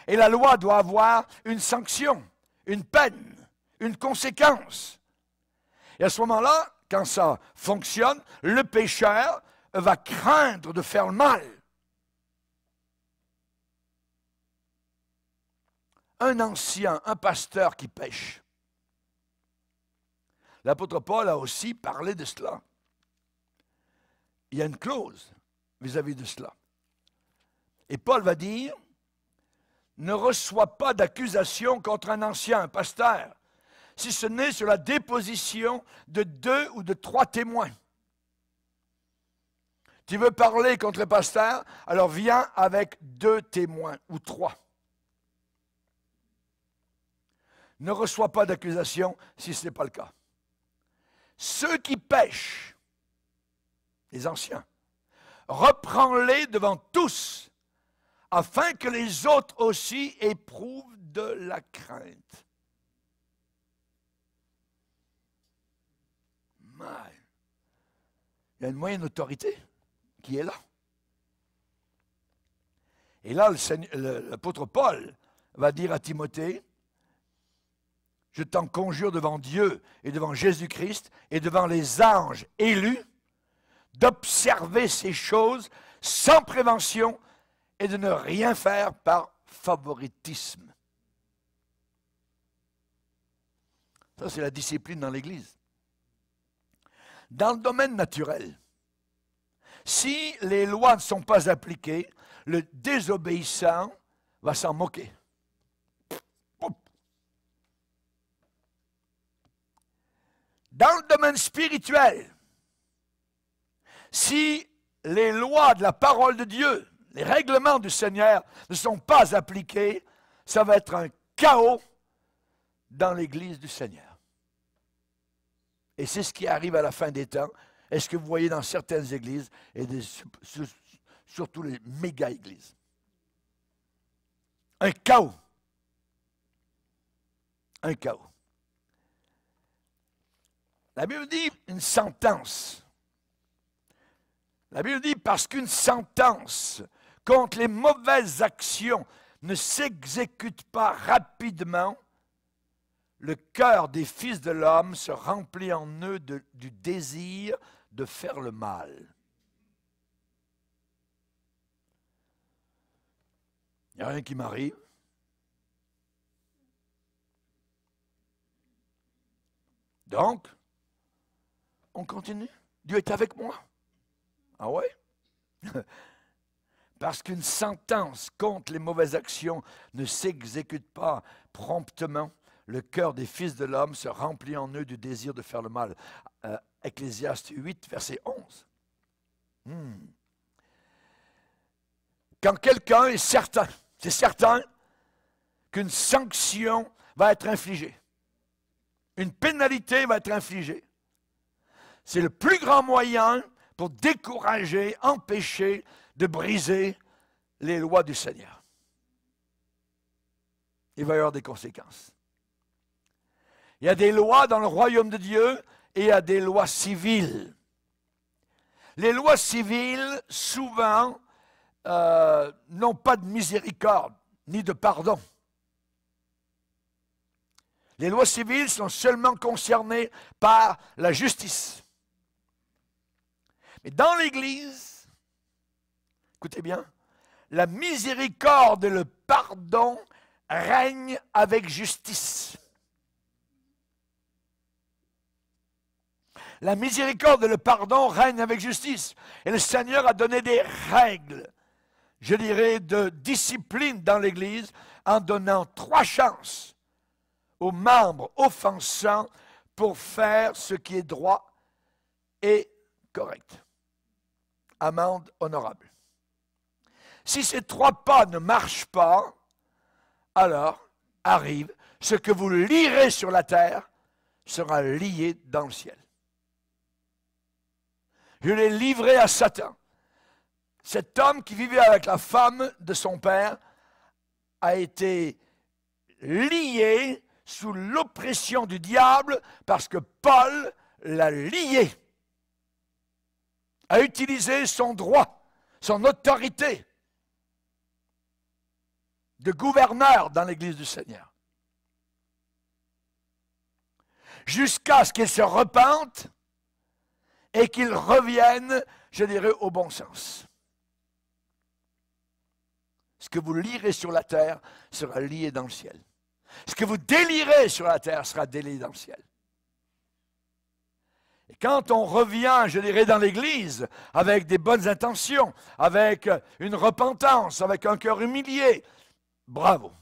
Et la loi doit avoir une sanction, une peine, une conséquence. Et à ce moment-là, quand ça fonctionne, le pécheur va craindre de faire le mal. Un ancien, un pasteur qui pêche. L'apôtre Paul a aussi parlé de cela. Il y a une clause vis-à-vis de cela. Et Paul va dire, ne reçois pas d'accusation contre un ancien, un pasteur, si ce n'est sur la déposition de 2 ou de 3 témoins. Tu veux parler contre le pasteur, alors viens avec 2 témoins ou 3. ne reçoit pas d'accusation si ce n'est pas le cas. Ceux qui pêchent, les anciens, reprends-les devant tous, afin que les autres aussi éprouvent de la crainte. Mais, il y a une moyenne autorité qui est là. Et là, l'apôtre Paul va dire à Timothée, je t'en conjure devant Dieu et devant Jésus-Christ et devant les anges élus d'observer ces choses sans prévention et de ne rien faire par favoritisme. Ça, c'est la discipline dans l'Église. Dans le domaine naturel, si les lois ne sont pas appliquées, le désobéissant va s'en moquer. Dans le domaine spirituel, si les lois de la parole de Dieu, les règlements du Seigneur ne sont pas appliqués, ça va être un chaos dans l'Église du Seigneur. Et c'est ce qui arrive à la fin des temps. Est-ce que vous voyez dans certaines églises, et surtout les méga-églises? Un chaos. Un chaos. La Bible dit une sentence. La Bible dit parce qu'une sentence contre les mauvaises actions ne s'exécute pas rapidement, le cœur des fils de l'homme se remplit en eux du désir de faire le mal. Il n'y a rien qui m'arrive. Donc, on continue. Dieu est avec moi. Ah ouais? Parce qu'une sentence contre les mauvaises actions ne s'exécute pas promptement, le cœur des fils de l'homme se remplit en eux du désir de faire le mal. Ecclésiaste 8, verset 11. Quand quelqu'un est certain, c'est certain qu'une sanction va être infligée. Une pénalité va être infligée. C'est le plus grand moyen pour décourager, empêcher de briser les lois du Seigneur. Il va y avoir des conséquences. Il y a des lois dans le royaume de Dieu et il y a des lois civiles. Les lois civiles, souvent, n'ont pas de miséricorde ni de pardon. Les lois civiles sont seulement concernées par la justice. Mais dans l'Église, écoutez bien, la miséricorde et le pardon règnent avec justice. La miséricorde et le pardon règnent avec justice. Et le Seigneur a donné des règles, je dirais, de discipline dans l'Église en donnant 3 chances aux membres offensants pour faire ce qui est droit et correct. Amende honorable. Si ces 3 pas ne marchent pas, alors arrive ce que vous lirez sur la terre sera lié dans le ciel. Je l'ai livré à Satan. Cet homme qui vivait avec la femme de son père a été lié sous l'oppression du diable parce que Paul l'a lié, a utilisé son droit, son autorité de gouverneur dans l'Église du Seigneur. Jusqu'à ce qu'il se repente et qu'il revienne, je dirais, au bon sens. Ce que vous lirez sur la terre sera lié dans le ciel. Ce que vous délirez sur la terre sera délié dans le ciel. Et quand on revient, je dirais, dans l'Église, avec des bonnes intentions, avec une repentance, avec un cœur humilié, bravo.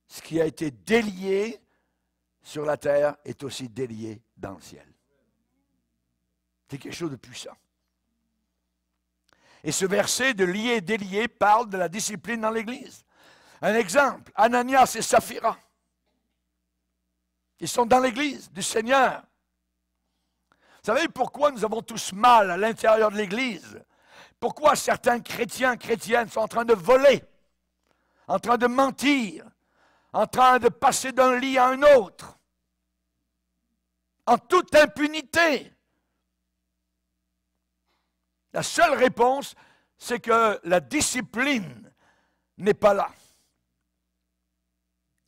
Ce qui a été délié sur la terre est aussi délié dans le ciel. C'est quelque chose de puissant. Et ce verset de lier et délier parle de la discipline dans l'Église. Un exemple, Ananias et Saphira. Ils sont dans l'église du Seigneur. Vous savez pourquoi nous avons tous mal à l'intérieur de l'église? Pourquoi certains chrétiens, chrétiennes sont en train de voler, en train de mentir, en train de passer d'un lit à un autre, en toute impunité? La seule réponse, c'est que la discipline n'est pas là.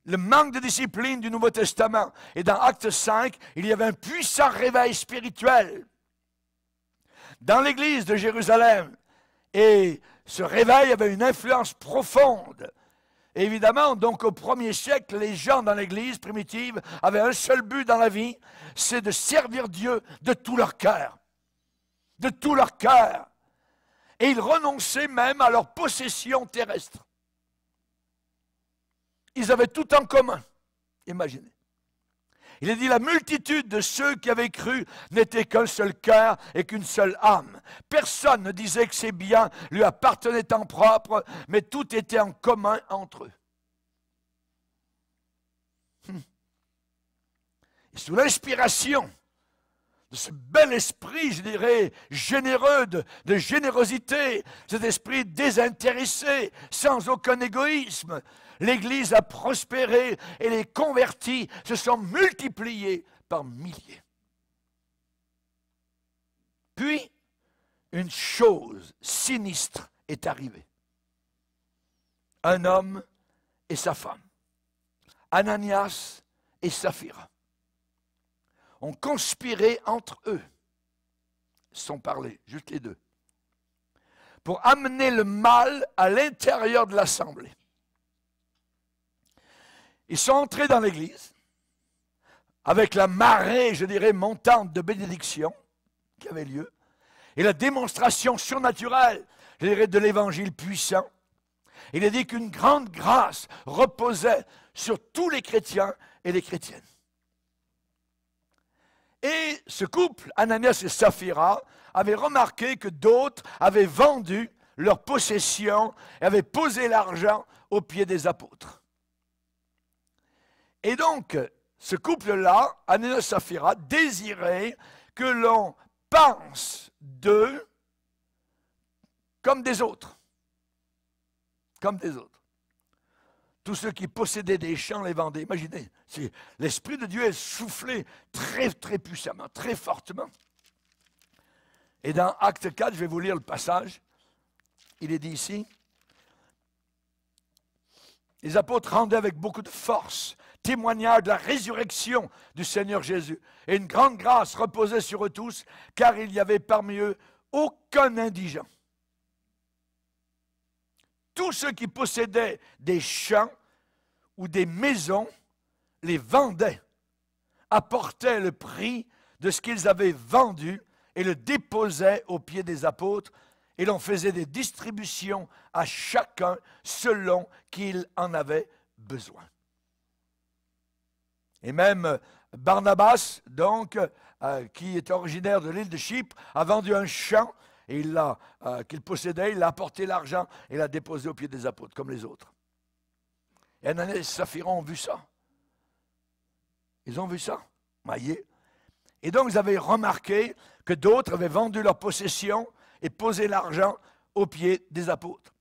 Le manque de discipline du Nouveau Testament. Et dans Acte 5, il y avait un puissant réveil spirituel dans l'église de Jérusalem. Et ce réveil avait une influence profonde. Et évidemment, donc au 1er siècle, les gens dans l'église primitive avaient un seul but dans la vie, c'est de servir Dieu de tout leur cœur. De tout leur cœur. Et ils renonçaient même à leur possession terrestre. Ils avaient tout en commun. Imaginez. Il est dit, la multitude de ceux qui avaient cru n'était qu'un seul cœur et qu'une seule âme. Personne ne disait que ses biens lui appartenaient en propre, mais tout était en commun entre eux. Et sous l'inspiration de ce bel esprit, je dirais, généreux, de générosité, cet esprit désintéressé, sans aucun égoïsme, l'Église a prospéré et les convertis se sont multipliés par milliers. Puis, une chose sinistre est arrivée. Un homme et sa femme, Ananias et Saphira, ont conspiré entre eux, sont parlés, juste les deux, pour amener le mal à l'intérieur de l'assemblée. Ils sont entrés dans l'église avec la marée, je dirais, montante de bénédiction qui avait lieu et la démonstration surnaturelle, je dirais, de l'évangile puissant. Il est dit qu'une grande grâce reposait sur tous les chrétiens et les chrétiennes. Et ce couple, Ananias et Saphira, avait remarqué que d'autres avaient vendu leur possession et avaient posé l'argent aux pieds des apôtres. Et donc, ce couple-là, Ananias et Saphira, désirait que l'on pense d'eux comme des autres. Comme des autres. Tous ceux qui possédaient des champs les vendaient. Imaginez, l'Esprit de Dieu est soufflé très, très puissamment, très fortement. Et dans Acte 4, je vais vous lire le passage. Il est dit ici, les apôtres rendaient avec beaucoup de force témoignage de la résurrection du Seigneur Jésus. Et une grande grâce reposait sur eux tous, car il n'y avait parmi eux aucun indigent. Tous ceux qui possédaient des champs ou des maisons les vendaient, apportaient le prix de ce qu'ils avaient vendu et le déposaient aux pieds des apôtres, et l'on faisait des distributions à chacun selon qu'il en avait besoin. Et même Barnabas, donc, qui est originaire de l'île de Chypre, a vendu un champ et qu'il possédait, il a apporté l'argent et l'a déposé aux pieds des apôtres, comme les autres. Et Ananias et Saphira ont vu ça. Ils ont vu ça. Voyez. Et donc, ils avaient remarqué que d'autres avaient vendu leur possession et posé l'argent aux pieds des apôtres.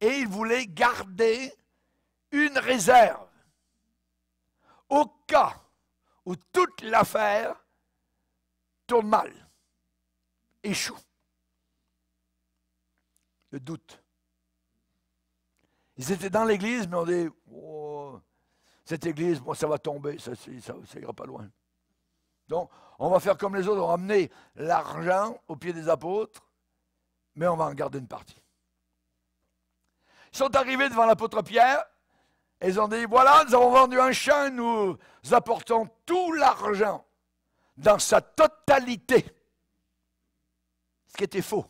Et ils voulaient garder une réserve au cas où toute l'affaire tourne mal, échoue. Le doute. Ils étaient dans l'église, mais on dit, oh, cette église, moi, ça va tomber, ça ira pas loin. Donc, on va faire comme les autres, on va amener l'argent aux pieds des apôtres, mais on va en garder une partie. Ils sont arrivés devant l'apôtre Pierre, et ils ont dit, voilà, nous avons vendu un champ, nous apportons tout l'argent dans sa totalité. Ce qui était faux,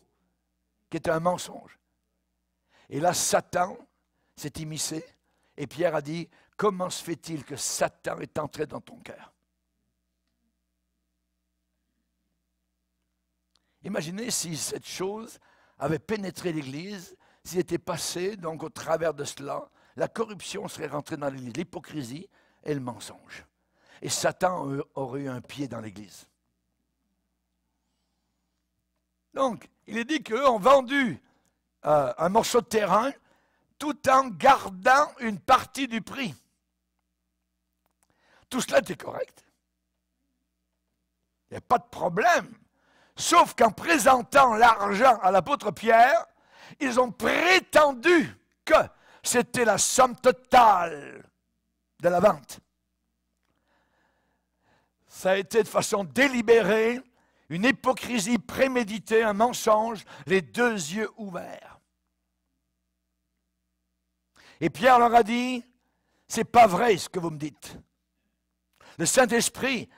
qui était un mensonge. Et là, Satan s'est immiscé, et Pierre a dit, comment se fait-il que Satan est entré dans ton cœur? Imaginez si cette chose avait pénétré l'Église, s'il était passé, donc au travers de cela, la corruption serait rentrée dans l'Église, l'hypocrisie et le mensonge. Et Satan aurait eu un pied dans l'Église. Donc, il est dit qu'eux ont vendu un morceau de terrain tout en gardant une partie du prix. Tout cela était correct. Il n'y a pas de problème. Sauf qu'en présentant l'argent à l'apôtre Pierre, ils ont prétendu que c'était la somme totale de la vente. Ça a été de façon délibérée, une hypocrisie préméditée, un mensonge, les deux yeux ouverts. Et Pierre leur a dit, c'est pas vrai ce que vous me dites. Le Saint-Esprit,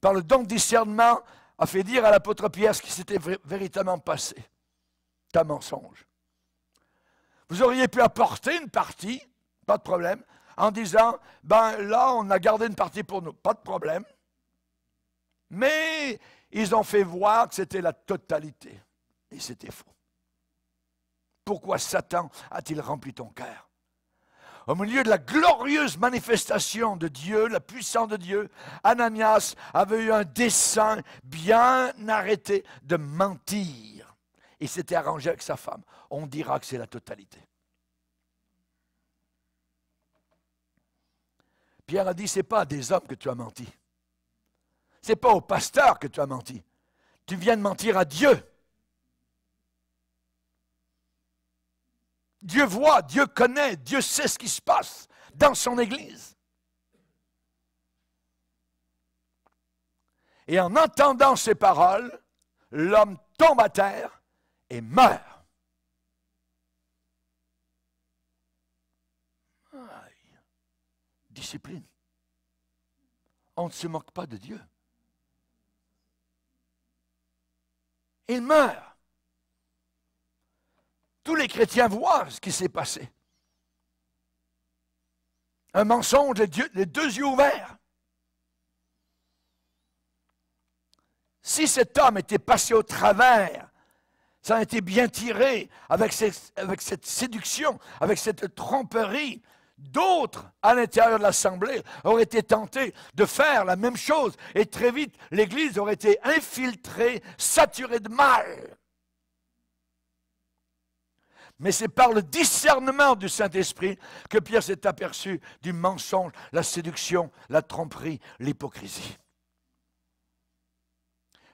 par le don de discernement, a fait dire à l'apôtre Pierre ce qui s'était véritablement passé. C'est un mensonge. Vous auriez pu apporter une partie, pas de problème, en disant, ben là, on a gardé une partie pour nous, pas de problème. Mais ils ont fait voir que c'était la totalité. Et c'était faux. Pourquoi Satan a-t-il rempli ton cœur? Au milieu de la glorieuse manifestation de Dieu, la puissance de Dieu, Ananias avait eu un dessein bien arrêté de mentir. Il s'était arrangé avec sa femme. On dira que c'est la totalité. Pierre a dit, ce n'est pas à des hommes que tu as menti. Ce n'est pas au pasteur que tu as menti. Tu viens de mentir à Dieu. Dieu voit, Dieu connaît, Dieu sait ce qui se passe dans son Église. Et en entendant ces paroles, l'homme tombe à terre et meurt. Aïe. Discipline. On ne se moque pas de Dieu. Il meurt. Tous les chrétiens voient ce qui s'est passé. Un mensonge, les deux yeux ouverts. Si cet homme était passé au travers, ça a été bien tiré avec cette séduction, avec cette tromperie, d'autres à l'intérieur de l'Assemblée auraient été tentés de faire la même chose. Et très vite, l'Église aurait été infiltrée, saturée de mal. Mais c'est par le discernement du Saint-Esprit que Pierre s'est aperçu du mensonge, la séduction, la tromperie, l'hypocrisie.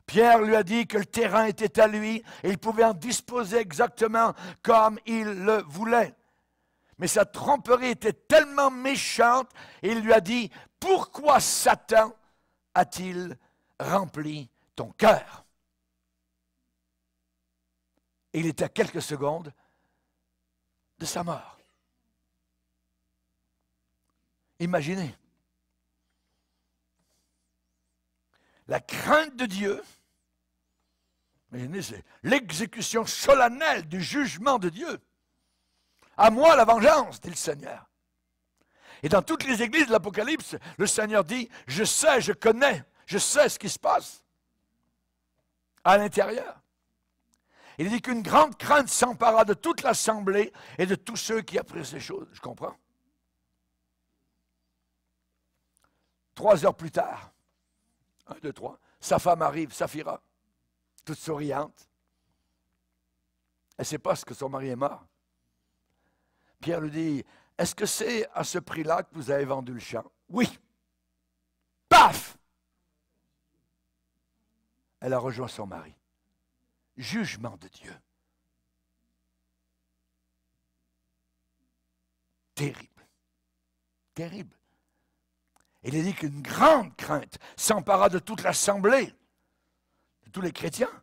Pierre lui a dit que le terrain était à lui et il pouvait en disposer exactement comme il le voulait. Mais sa tromperie était tellement méchante et il lui a dit, pourquoi Satan a-t-il rempli ton cœur? Et il était à quelques secondes de sa mort. Imaginez. La crainte de Dieu, imaginez, c'est l'exécution solennelle du jugement de Dieu. À moi la vengeance, dit le Seigneur. Et dans toutes les églises de l'Apocalypse, le Seigneur dit, je sais, je connais, je sais ce qui se passe à l'intérieur. Il dit qu'une grande crainte s'empara de toute l'assemblée et de tous ceux qui apprirent ces choses. Je comprends. 3 heures plus tard, 1, 2, 3, sa femme arrive, Saphira, toute souriante. Elle ne sait pas ce que son mari est mort. Pierre lui dit, est-ce que c'est à ce prix-là que vous avez vendu le champ? Oui. Paf! Elle a rejoint son mari. Jugement de Dieu. Terrible. Terrible. Il est dit qu'une grande crainte s'empara de toute l'assemblée, de tous les chrétiens,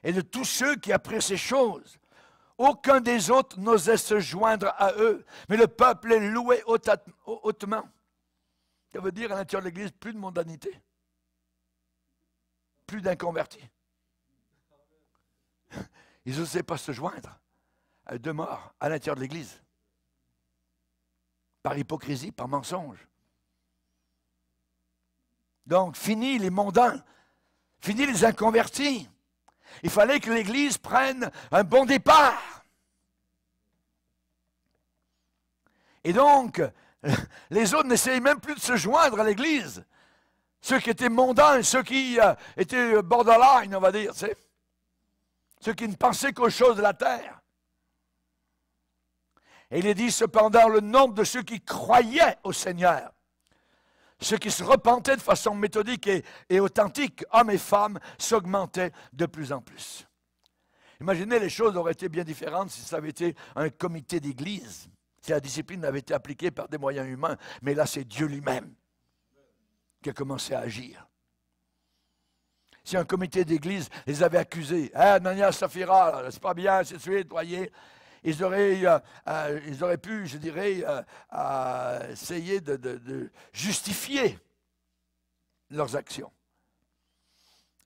et de tous ceux qui apprirent ces choses. Aucun des autres n'osait se joindre à eux, mais le peuple les louait hautement. Ça veut dire à l'intérieur de l'Église, plus de mondanité, plus d'inconvertis. Ils n'osaient pas se joindre à deux morts à l'intérieur de l'Église. Par hypocrisie, par mensonge. Donc, fini les mondains, fini les inconvertis. Il fallait que l'Église prenne un bon départ. Et donc, les autres n'essayaient même plus de se joindre à l'Église. Ceux qui étaient mondains, ceux qui étaient borderline, on va dire, tu sais. Ceux qui ne pensaient qu'aux choses de la terre. Et il est dit cependant le nombre de ceux qui croyaient au Seigneur, ceux qui se repentaient de façon méthodique et authentique, hommes et femmes, s'augmentaient de plus en plus. Imaginez, les choses auraient été bien différentes si ça avait été un comité d'église, si la discipline avait été appliquée par des moyens humains. Mais là, c'est Dieu lui-même qui a commencé à agir. Si un comité d'église les avait accusés, Ananias, Saphira, c'est pas bien, ainsi de suite, voyez, ils auraient pu, je dirais, essayer de justifier leurs actions.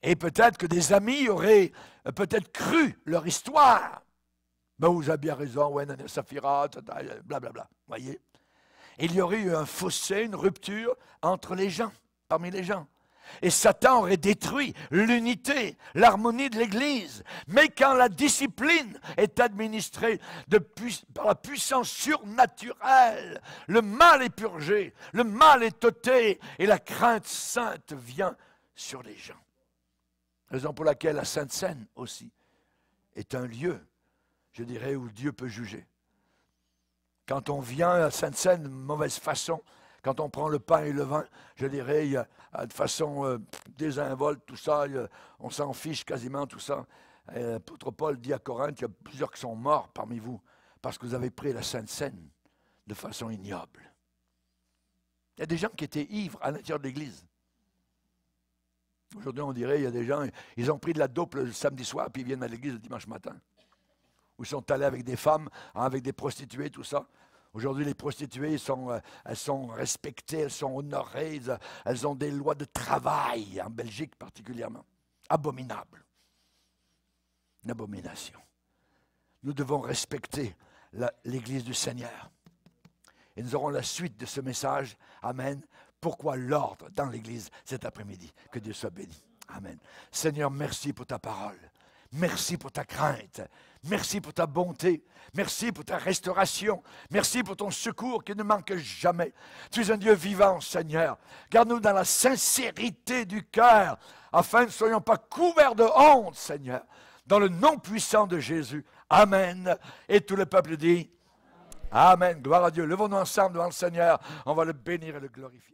Et peut-être que des amis auraient peut-être cru leur histoire. Ben, vous avez bien raison, ouais, Ananias, Saphira, blablabla, voyez. Il y aurait eu un fossé, une rupture entre les gens, parmi les gens. Et Satan aurait détruit l'unité, l'harmonie de l'Église. Mais quand la discipline est administrée par la puissance surnaturelle, le mal est purgé, le mal est ôté et la crainte sainte vient sur les gens. Raison pour laquelle la Sainte Seine aussi est un lieu, je dirais, où Dieu peut juger. Quand on vient à la Sainte Seine de mauvaise façon, quand on prend le pain et le vin, je dirais, de façon désinvolte, tout ça, on s'en fiche quasiment, tout ça. L'apôtre Paul dit à Corinthe, il y a plusieurs qui sont morts parmi vous, parce que vous avez pris la Sainte Seine de façon ignoble. Il y a des gens qui étaient ivres à l'intérieur de l'Église. Aujourd'hui, on dirait, il y a des gens, ils ont pris de la dope le samedi soir, puis ils viennent à l'Église le dimanche matin. Ou ils sont allés avec des femmes, avec des prostituées, tout ça. Aujourd'hui, les prostituées, elles sont respectées, elles sont honorées, elles ont des lois de travail, en Belgique particulièrement. Abominable. Une abomination. Nous devons respecter l'Église du Seigneur. Et nous aurons la suite de ce message. Amen. Pourquoi l'ordre dans l'Église cet après-midi? Que Dieu soit béni. Amen. Seigneur, merci pour ta parole. Merci pour ta crainte. Merci pour ta bonté. Merci pour ta restauration. Merci pour ton secours qui ne manque jamais. Tu es un Dieu vivant, Seigneur. Garde-nous dans la sincérité du cœur, afin que nous ne soyons pas couverts de honte, Seigneur. Dans le nom puissant de Jésus. Amen. Et tout le peuple dit Amen. Gloire à Dieu. Levons-nous ensemble devant le Seigneur. On va le bénir et le glorifier.